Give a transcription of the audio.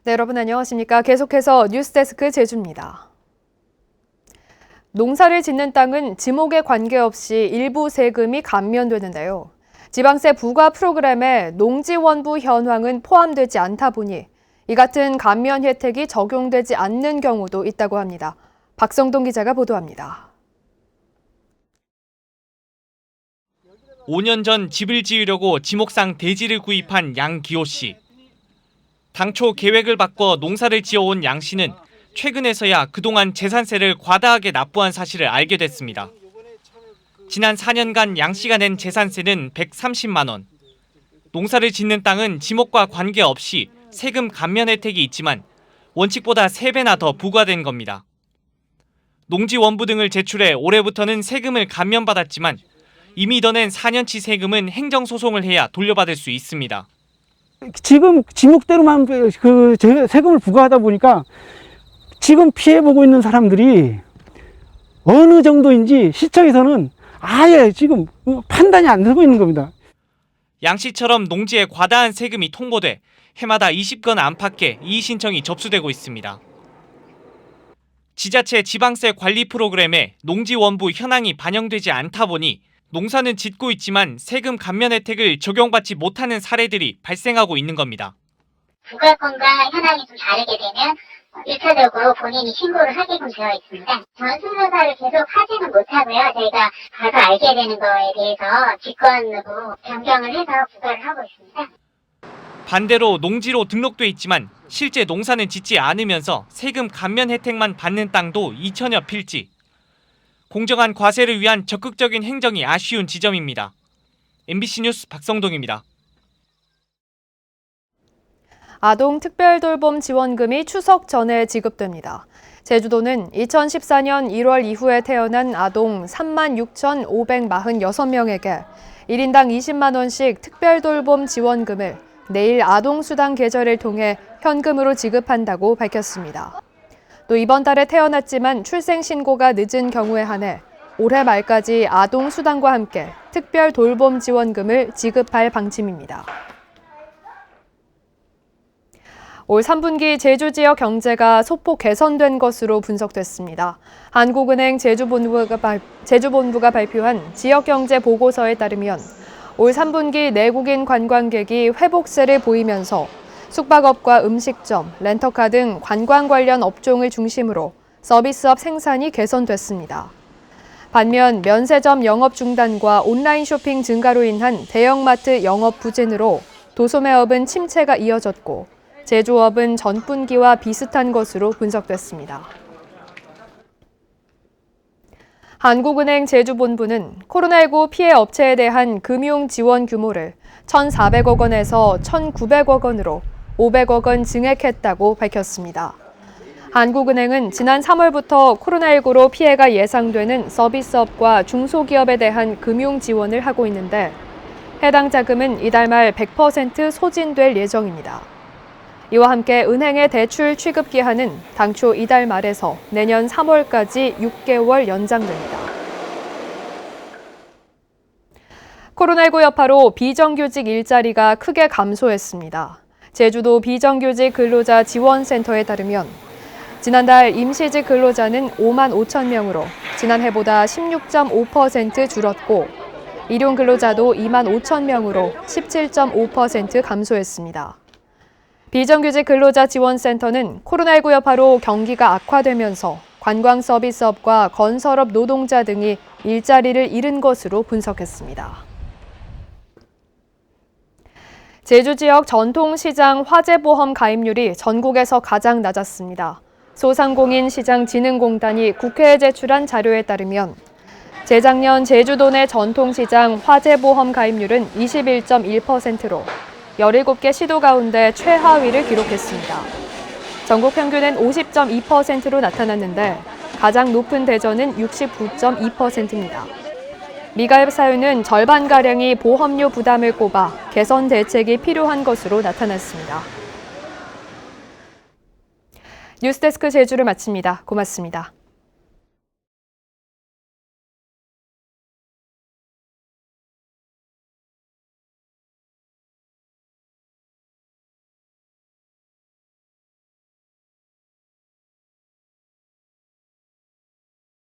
네, 여러분 안녕하십니까? 계속해서 뉴스데스크 제주입니다. 농사를 짓는 땅은 지목에 관계없이 일부 세금이 감면되는데요. 지방세 부과 프로그램에 농지원부 현황은 포함되지 않다 보니 이 같은 감면 혜택이 적용되지 않는 경우도 있다고 합니다. 박성동 기자가 보도합니다. 5년 전 집을 지으려고 지목상 대지를 구입한 양기호 씨. 당초 계획을 바꿔 농사를 지어온 양 씨는 최근에서야 그동안 재산세를 과다하게 납부한 사실을 알게 됐습니다. 지난 4년간 양 씨가 낸 재산세는 130만 원. 농사를 짓는 땅은 지목과 관계없이 세금 감면 혜택이 있지만 원칙보다 3배나 더 부과된 겁니다. 농지원부 등을 제출해 올해부터는 세금을 감면받았지만 이미 더 낸 4년치 세금은 행정소송을 해야 돌려받을 수 있습니다. 지금 지목대로만 세금을 부과하다 보니까 지금 피해보고 있는 사람들이 어느 정도인지 시청에서는 아예 지금 판단이 안 되고 있는 겁니다. 양 씨처럼 농지에 과다한 세금이 통보돼 해마다 20건 안팎의 이의 신청이 접수되고 있습니다. 지자체 지방세 관리 프로그램에 농지원부 현황이 반영되지 않다 보니 농사는 짓고 있지만 세금 감면 혜택을 적용받지 못하는 사례들이 발생하고 있는 겁니다. 부과건과 현황이 좀 다르게 되면 1차적으로 본인이 신고를 하게끔 되어 있습니다. 전수조사를 계속 하지는 못하고요. 저희가 가서 알게 되는 거에 대해서 직권으로 변경을 해서 부과를 하고 있습니다. 반대로 농지로 등록돼 있지만 실제 농사는 짓지 않으면서 세금 감면 혜택만 받는 땅도 2천여 필지. 공정한 과세를 위한 적극적인 행정이 아쉬운 지점입니다. MBC 뉴스 박성동입니다. 아동 특별돌봄 지원금이 추석 전에 지급됩니다. 제주도는 2014년 1월 이후에 태어난 아동 36,546명에게 1인당 20만 원씩 특별돌봄 지원금을 내일 아동수당 계좌를 통해 현금으로 지급한다고 밝혔습니다. 또 이번 달에 태어났지만 출생신고가 늦은 경우에 한해 올해 말까지 아동수당과 함께 특별돌봄 지원금을 지급할 방침입니다. 올 3분기 제주 지역 경제가 소폭 개선된 것으로 분석됐습니다. 한국은행 제주본부가 발표한 지역 경제 보고서에 따르면 올 3분기 내국인 관광객이 회복세를 보이면서 숙박업과 음식점, 렌터카 등 관광 관련 업종을 중심으로 서비스업 생산이 개선됐습니다. 반면 면세점 영업 중단과 온라인 쇼핑 증가로 인한 대형마트 영업 부진으로 도소매업은 침체가 이어졌고 제조업은 전분기와 비슷한 것으로 분석됐습니다. 한국은행 제주본부는 코로나19 피해 업체에 대한 금융 지원 규모를 1,400억 원에서 1,900억 원으로 500억 원 증액했다고 밝혔습니다. 한국은행은 지난 3월부터 코로나19로 피해가 예상되는 서비스업과 중소기업에 대한 금융 지원을 하고 있는데 해당 자금은 이달 말 100% 소진될 예정입니다. 이와 함께 은행의 대출 취급 기한은 당초 이달 말에서 내년 3월까지 6개월 연장됩니다. 코로나19 여파로 비정규직 일자리가 크게 감소했습니다. 제주도 비정규직 근로자 지원센터에 따르면 지난달 임시직 근로자는 5만 5천 명으로 지난해보다 16.5% 줄었고 일용 근로자도 2만 5천 명으로 17.5% 감소했습니다. 비정규직 근로자 지원센터는 코로나19 여파로 경기가 악화되면서 관광 서비스업과 건설업 노동자 등이 일자리를 잃은 것으로 분석했습니다. 제주 지역 전통시장 화재보험 가입률이 전국에서 가장 낮았습니다. 소상공인시장진흥공단이 국회에 제출한 자료에 따르면 재작년 제주도 내 전통시장 화재보험 가입률은 21.1%로 17개 시도 가운데 최하위를 기록했습니다. 전국 평균은 50.2%로 나타났는데 가장 높은 대전은 69.2%입니다. 미가입 사유는 절반가량이 보험료 부담을 꼽아 개선 대책이 필요한 것으로 나타났습니다. 뉴스데스크 제주를 마칩니다. 고맙습니다.